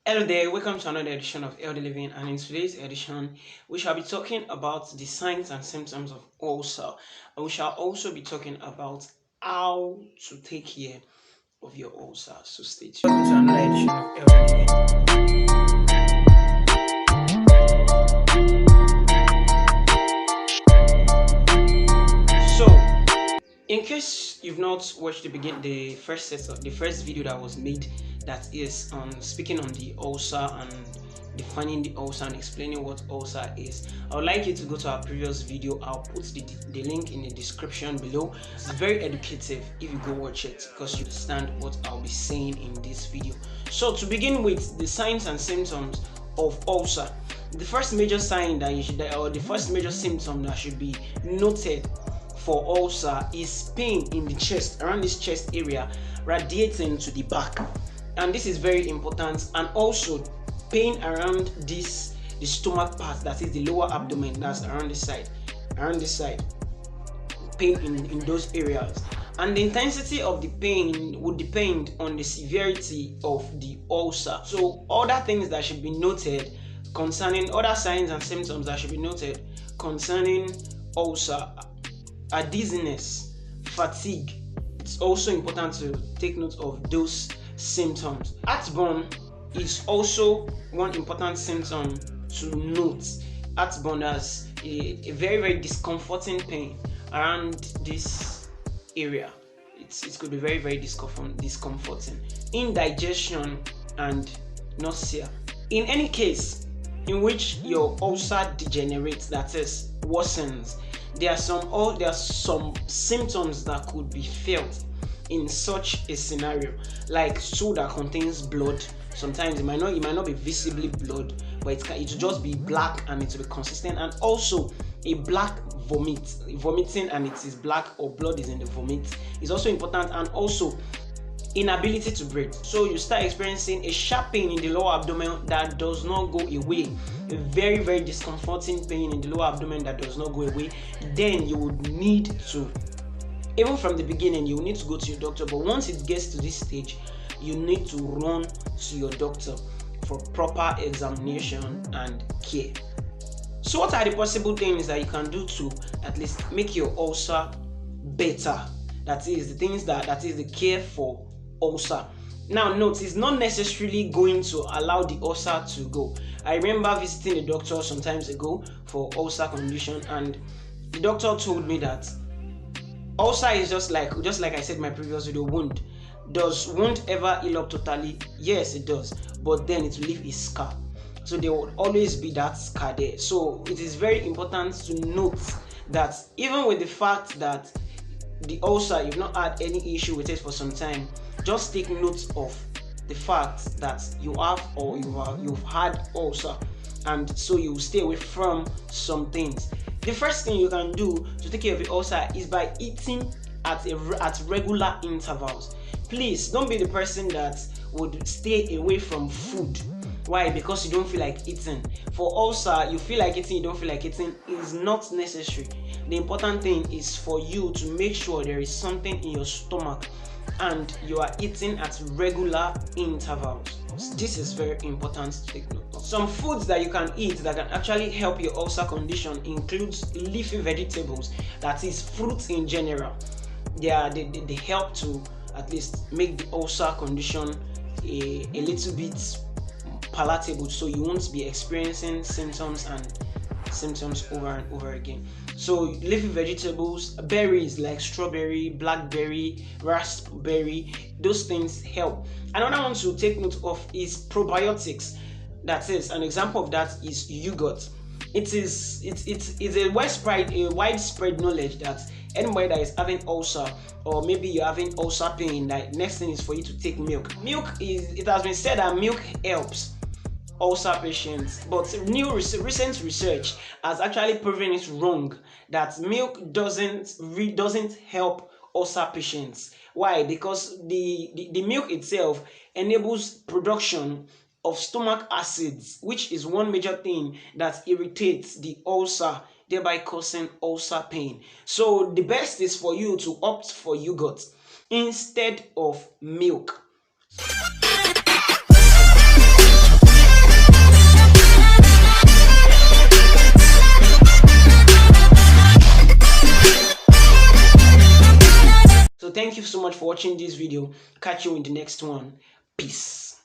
Hello there, welcome to another edition of Healthy Living, and in today's edition we shall be talking about the signs and symptoms of ulcer, and we shall also be talking about how to take care of your ulcer. So stay tuned. Welcome to another edition of Healthy Living. So in case you've not watched the first video that was made, that is on speaking on the ulcer and defining the ulcer and explaining what ulcer is, I would like you to go to our previous video. I'll put the link in the description below. It's very educative if you go watch it, because you understand what I'll be saying in this video. So to begin with, the signs and symptoms of ulcer. The first major sign that you should, or the first major symptom that should be noted for ulcer is pain in the chest, around this chest area, radiating to the back, and this is very important. And also pain around the stomach part, that is the lower abdomen, that's around this side, pain in those areas. And the intensity of the pain would depend on the severity of the ulcer. So other things that should be noted concerning, other signs and symptoms that should be noted concerning ulcer are dizziness, fatigue. It's also important to take note of those symptoms. Heartburn is also one important symptom to note. Heartburn has a very discomforting pain around this area. It could be very discomforting. Indigestion and nausea. In any case in which your ulcer degenerates, that is worsens, there are some symptoms that could be felt in such a scenario, like stool that contains blood. Sometimes it might not be visibly blood, but it will just be black and it will be consistent, and also a black vomiting, and it is black or blood is in the vomit is also important, and also inability to breathe. So you start experiencing a sharp pain in the lower abdomen that does not go away, a very discomforting pain in the lower abdomen that does not go away. Then you would need to, even from the beginning, you need to go to your doctor. But once it gets to this stage, you need to run to your doctor for proper examination and care. So what are the possible things that you can do to at least make your ulcer better? That is the things that is the care for ulcer. Now note, it's not necessarily going to allow the ulcer to go. I remember visiting a doctor some times ago for ulcer condition, and the doctor told me that ulcer is just like I said in my previous video, wound. Does wound ever heal up totally? Yes, it does, but then it will leave a scar. So there will always be that scar there. So it is very important to note that even with the fact that the ulcer, you've not had any issue with it for some time, just take note of the fact that you have, or you've had ulcer, and so you stay away from some things. The first thing you can do to take care of the ulcer is by eating at regular intervals. Please don't be the person that would stay away from food. Why? Because you don't feel like eating. For ulcer, you feel like eating, you don't feel like eating is not necessary. The important thing is for you to make sure there is something in your stomach and you are eating at regular intervals. This is very important to take note of. Some foods that you can eat that can actually help your ulcer condition includes leafy vegetables, that is fruits in general. They help to at least make the ulcer condition a little bit palatable, so you won't be experiencing symptoms over and over again. So leafy vegetables, berries like strawberry, blackberry, raspberry, those things help. Another one to take note of is probiotics. That is, an example of that is yogurt. It's a widespread knowledge that anybody that is having ulcer, or maybe you're having ulcer pain, the next thing is for you to take milk. It has been said that milk helps ulcer patients, but recent research has actually proven it wrong, that milk doesn't help ulcer patients. Why? Because the milk itself enables production of stomach acids, which is one major thing that irritates the ulcer, thereby causing ulcer pain. So the best is for you to opt for yogurt instead of milk. thank you so much for watching this video. Catch you in the next one. Peace.